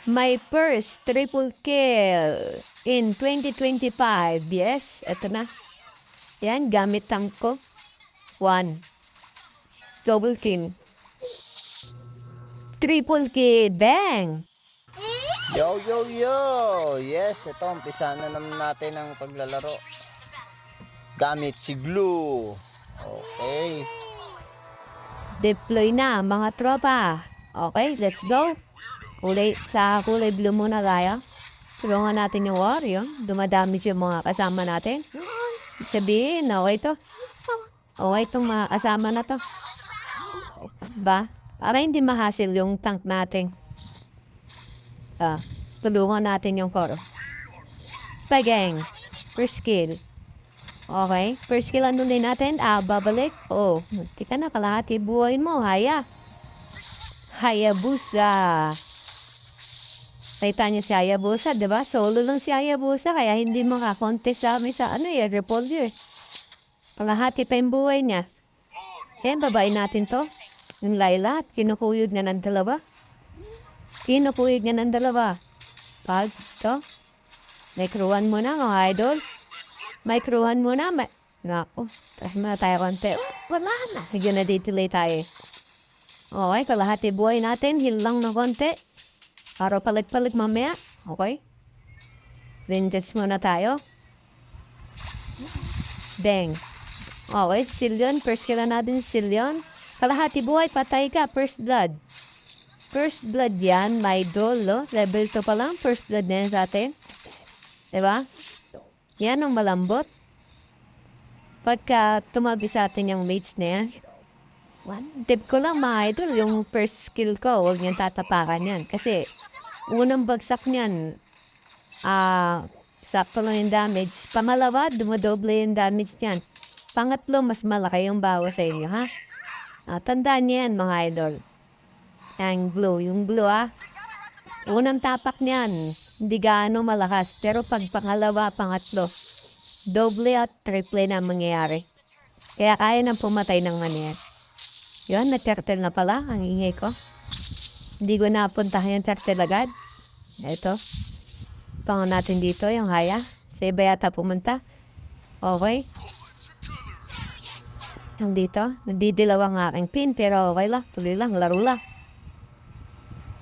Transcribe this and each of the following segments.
my first triple kill in 2025. Yes, eto na. Yan, gamit tank ko. 1. Double kill. Triple kill. Bang! Yo, yo, yo! Yes, ito, umpisa na naman natin ang paglalaro. Gamit si Blue. Okay. Deploy na, mga tropa. Okay, let's go. Kulay blue muna tayo. Tulungan natin yung warrior. Dumadamage yung mga kasama natin. Sabihin, okay to. Okay itong mga kasama na to. Ba? Para hindi mahasil yung tank natin. Tulungan natin yung koro. Pagang. First kill. Okay. First kill ano din natin. Babalik. Oh. Munti ka na. Kalahati buhay mo. Hayabusa. Kita niyo si Hayabusa, diba? Solo lang si Hayabusa. Kaya hindi makakontest sa amin sa repolyo. Kalahati pa yung buhay niya. Yan, babae natin to. Yung Layla. Kinukuyod niya ng dalawa. Pag to. May kruhan mo na, mga idol. May kruhan mo na. Naku, tayo muna tayo konti. Wala na. Higyan na delay tayo. Okay, kalahati buhay natin. Heal lang na konti. Para palit-palit mamaya. Okay. Vengeance muna tayo. Bang. Okay, Silyon. First kill na natin si Silyon. Kalahati buhay, patay ka. First blood. First blood yan, my idol, no? Level 2 pa lang, first blood na yan sa atin. Diba? Yan ang malambot. Pagka tumabi sa atin yung mates na yan, tip ko lang mga idol, yung first skill ko, huwag niyang tatapakan yan. Kasi, unang bagsak niyan, sakto lang yung damage. Pamalawa, dumodoble yung damage niyan. Pangatlo, mas malaki yung bawa sa inyo, ha? Tandaan niyo yan, mga idol. Yung blue, unang tapak niyan, hindi gaano malakas. Pero pag pangalawa, pangatlo, doble at triple na mangyayari. Kaya kaya nang pumatay ng maniyan. Yun, na-turtle na pala, ang ingay ko. Hindi ko napuntahan yung turtle agad. Ito. Pangan natin dito, yung haya. Sa iba yata pumunta. Okay. Yung dito, nadidilaw ang aking pin, pero okay lang. Tuloy lang, laro lang.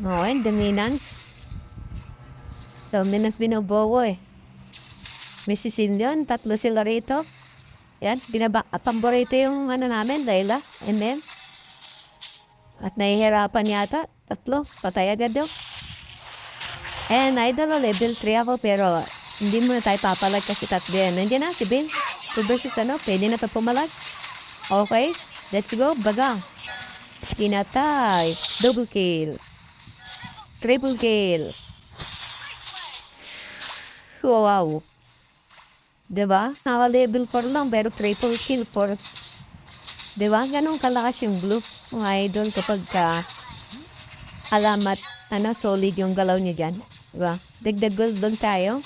Okay, dominance. Dominance binobowo eh. May sisilyon, 3 sila rito. Yan, pamborito yung namin, Layla, MM. At nahihirapan yata, 3, patay agad daw. And idol, level 3 ako, pero hindi mo na tayo papalag kasi 3 yan. Nandiyan na si Ben. 2 versus pwede na ito pumalag. Okay, let's go, bagang. Pinatay, double kill. Triple kill. Wow. Diba? Naka-level 4 lang, pero triple kill 4. Diba? Ganun kalakas yung blue. Mga idol kapag alamat, solid yung galaw niya dyan. Diba? Dagdag gold lang tayo.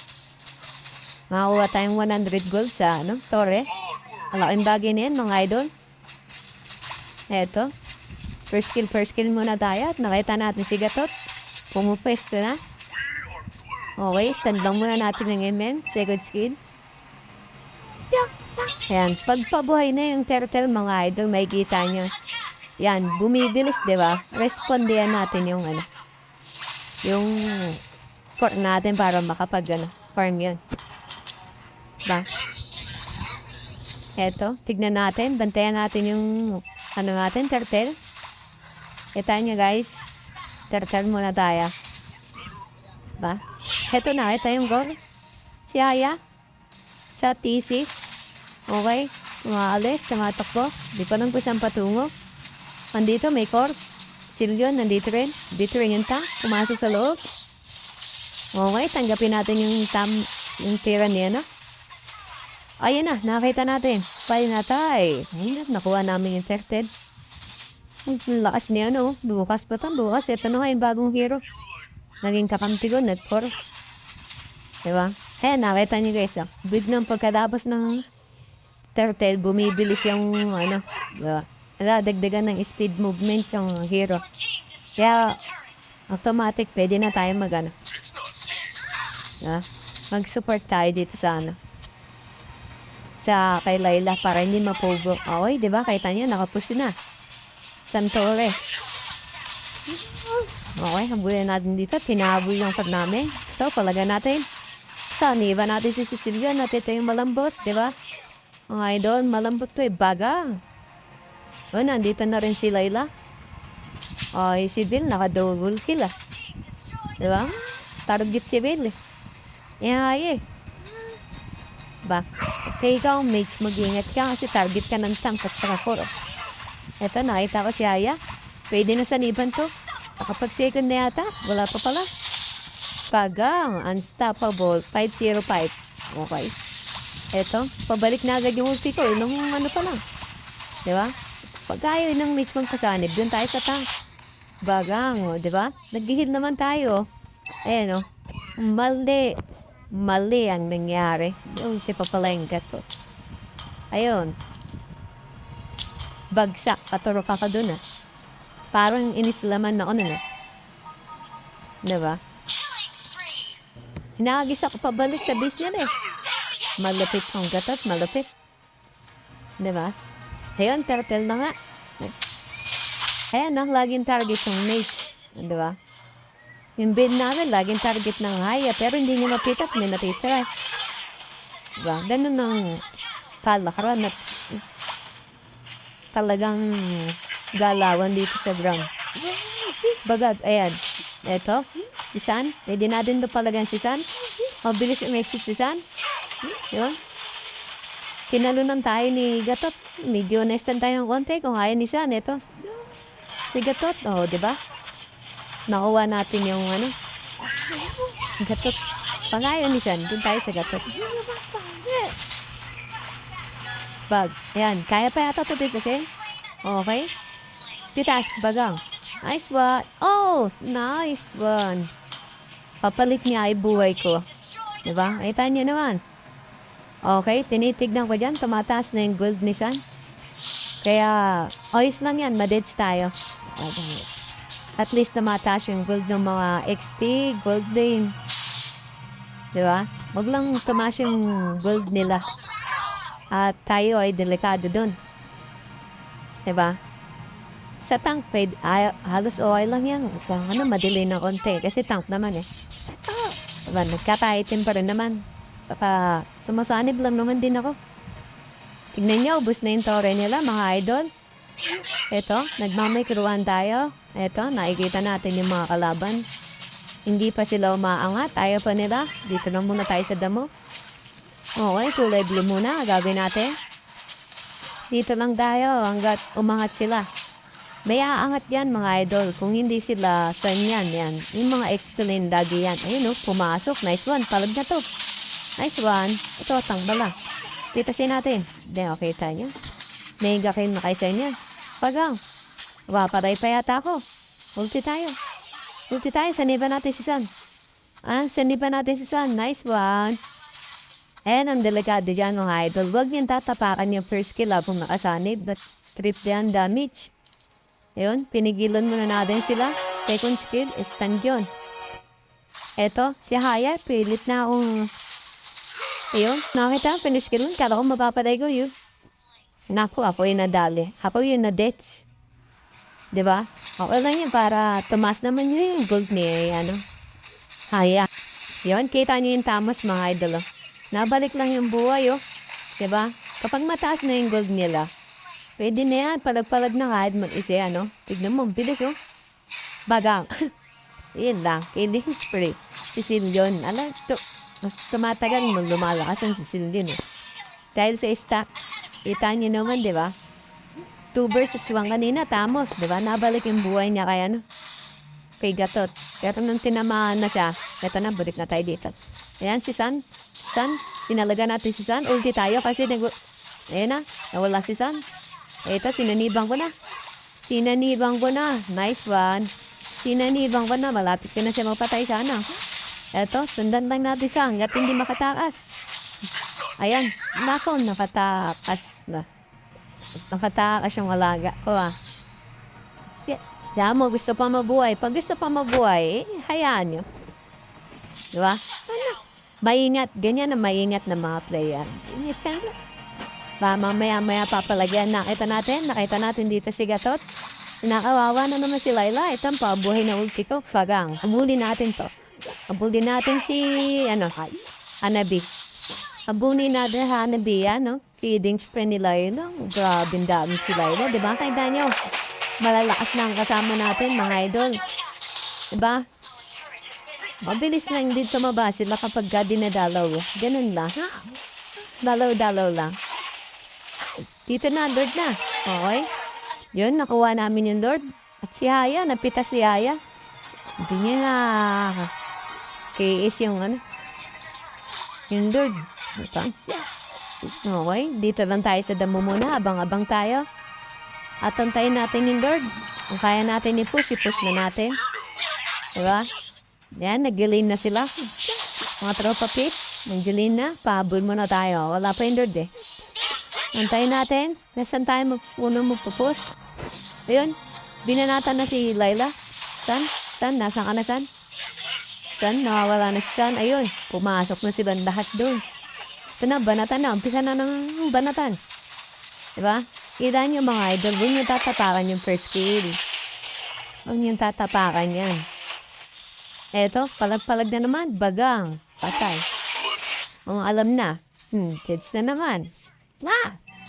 Makakuha tayong 100 gold sa, Torre. Malaking bagay na yan, mga idol. Eto. First kill muna tayo. At nakita natin si Gatot. Pumupwesto na. Okay, stand lang muna natin ng MM. Second skill. Ayan, pagpabuhay na yung turtle, mga idol, may kita nyo. Yan, bumibilis, diba? Respondihan natin yung yung core natin para farm yun. Diba? Eto, tignan natin, bantayan natin yung turtle. Kita nyo guys, turtle muna tayo. Diba? Eto na, ito yung goal. Si Aya, sa TC. Okay, umaalis, tumatakbo. Di pa nang kusang patungo. Nandito, may core. Silyon, nandito rin. Dito rin yung tank, pumasok sa loob. Okay, tanggapin natin yung tira niya, Ayun na, nakita natin. Pinatay. Ayun na, nakuha namin yung turtle. Ang lakas niya, Bukas pa ito, bukas. Ito na nga yung bagong hero. Naging kakampi ko, net core. Diba? Ayan, nakita niyo guys, biglang pagkatapos ng turtle, bumibilis yung, diba? Dagdagan ng speed movement yung hero. Kaya, automatic, pwede na tayo mag-ano. Mag-support tayo dito sa ano. Sa kay Layla para hindi mapogo. Okay, di ba? Kahit niya, nakapush na. Santore. Okay, habulin natin dito. Tinahabol yung pag namin. So, palagan natin. Iba natin si Cecilia. Natin ito yung malambot, di ba? Mga idol, malambot to eh. Bagang. O, nandito na rin si Layla. Ay, si Bill, naka-double kill ah. Di ba? Target si Bill eh. Eh. Ba? Kaya ikaw, mage, mag-ingat ka kasi target ka ng tank at saka koro. Eto, nakita ko si Aya. Pwede na saniban to. Nakapag-second na yata. Wala pa pala. Pagang, unstoppable, 505. Okay. Eto, pabalik na agad yung ulti ko. Ilang ano pa lang. Diba? Pag ayaw ng mage mong kasanib, dun tayo sa tank. Bagang, diba? Nag-heal naman tayo. Ayan o. Mali ang nangyari. Yung tipapalengkat ko. Ayun. Bagsak. Katuro ka dun ah. Parang inislaman na ako nun ah. Diba? Hinagis ako pabalik sa base niya eh. Malupit ang gatot. Malupit. Diba? Ayun, turtle na nga. Ayan na, laging target yung mage. Diba? Yung build namin, laging target ng haya. Pero hindi niya mapitas, may natitira. Diba? Ganun ang kalakaran at talagang galawan dito sa ground. Bagag, ayan. Eto, si San. Pwede natin ito palagan si San. Mabilis umexit si San. Diba? Kinalunan tayo ni Gatot. Medyo nestan tayo ng konti kung kaya ni San. Eto, si Gatot. O, diba? Nakuha natin yung ano. Gatot. Pangayon ni San. Doon tayo sa Gatot. Bag. Ayan. Kaya pa yata ito kasi. Okay. Titaas. Bagang. Nice one. Oh! Nice one. Papalit niya ay buhay ko. Diba? Ay, niyo naman. Okay. Tinitignan ko dyan. Tumataas na yung gold ni San. Kaya, oyos lang yan. Madeds tayo. At least tumataas yung gold ng mga XP, gold din. Diba? Huwag lang tumaas yung gold nila. At tayo ay delikado dun. Diba? Sa tank, halos okay lang yan. Ano, madelay na konti. Kasi tank naman eh. Diba? Nagkataitin pa rin naman. Saka, sumasanib lang naman din ako. Tignan niyo, ubus na yung tore nila, mga idol. Ito, nagmamikruan tayo. Ito, nakikita natin yung mga kalaban. Hindi pa sila umaangat. Ayaw pa nila. Dito lang muna tayo sa damo. Okay, kulay blue muna. Gagawin natin. Dito lang tayo hanggat umangat sila. May aangat yan, mga idol. Kung hindi sila, saan yan? Yung mga excellent lagi yan. Ayun, pumasok. Nice one. Palag na to. Nice one. Ito, tangbala. Titasin natin. Then, okay tayo. Mega kayo na kayo sa inyo. Pagang. Waparay pa yata ako. Ulti tayo. Saniba natin si San. Saniba natin si San. Nice one. Ayan ang delikado dyan mga idol. Huwag niyang tatapakan yung first kill kung nakasanib. But trip yan damage. Ayun. Pinigilan muna natin sila. Second skill. Stand yun. Eto. Si Haya. Pilit na akong... Ayun. Nakita. Finish kill. Kala ko mapapaday ko yun. Naku, ako yung nadali. Ako yung na-deaths. Diba? Okay lang yun para tumas naman yung gold ni Haya. Yun, kita niyo yung tamos mga idol. Nabalik lang yung buhay Diba? Kapag mataas na yung gold nila, pwede na yan. Palag-palag na kahit mag-isa Tignan mo, bilis Bagang. Yun lang. Killing spree. Sicilian. Mas tumatagal mo lumalakas ang Sicilian Dahil sa stack. Kita niyo naman, di ba? 2 versus 1 kanina, tamos, di ba? Nabalik yung buhay niya kay Gatot. Pero nung tinamaan na siya, eto na, balik na tayo dito. Ayan, si San. Tinalaga natin si San. Ulti tayo kasi ayan na, nawala si San. Eto, sinanibang ko na. Nice one. Sinanibang ko na. Malapit ka na siya magpatay sana. Eto, sundan lang natin siya hanggat hindi makatakas. Ayan, nako, nakatakas na. Nakatakas yung alaga ko Kaya mo gusto pa mabuhay. Pag gusto pa mabuhay, hayaan nyo. Diba? Ano? Maingat. Ganyan na maingat na mga player. Ingat ka na. Ba, mamaya papalagyan. Nakita natin dito si Gatot. Nakawawa na naman si Layla. Ito ang pabuhay na ulti ko. Fagang. Habulin natin to. Habulin natin si, Hanabi. Habulin natin Hanabi, Feeding spray ni Layla. Grabe dami si Layla. Diba? Kaya nyo, malalakas na ang kasama natin, mga idol. Diba? Mabilis lang din tumaba sila kapag dinadalaw. Ganun lang. Dalaw-dalaw lang. Dito na, Lord na. Okay? Yun, nakuha namin yung Lord. At si Haya, napita si Haya. Hindi niya na kiis yung yung Lord. Diba? Okay, dito lang tayo sa damo muna. Abang-abang tayo. At antayin natin yung Lord. Kung kaya natin i-push na natin. Diba? Yan, nag-gain na sila. Mga tropa pit, nag-gain na. Pahabol muna tayo. Wala pa yung Lord eh. Antayin natin. Nasaan tayo unang magpupush? Ayun, binanatan na si Layla. San? Nasaan ka na, San? San? Nakawala na si San. Ayun, pumasok na silang lahat doon. Ito na, banatan na. Umpisa na ng banatan. Diba? Kita nyo mga idol, huwag nyo tatapakan yung first kill. Huwag nyo tatapakan yan. Eto, palag-palag na naman. Bagang. Patay. Kung alam na. Kids na naman.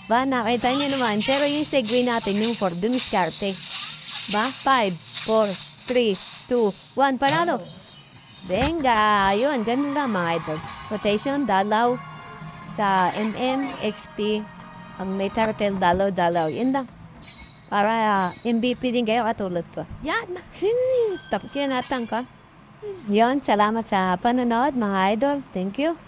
Ba, nakita nyo naman. Pero yung segue natin, yung for dumiskarte. Ba? 5, 4, 3, 2, 1. Panalo. Benga. Yun, ganun lang mga idol. Rotation, dalaw. Sa XP. Ang may turtle, dalaw. Yun lang. Para MVP din kayo katulad ko. Yan. Tapos yan natang ka. Yun, salamat sa panonood mga idol. Thank you.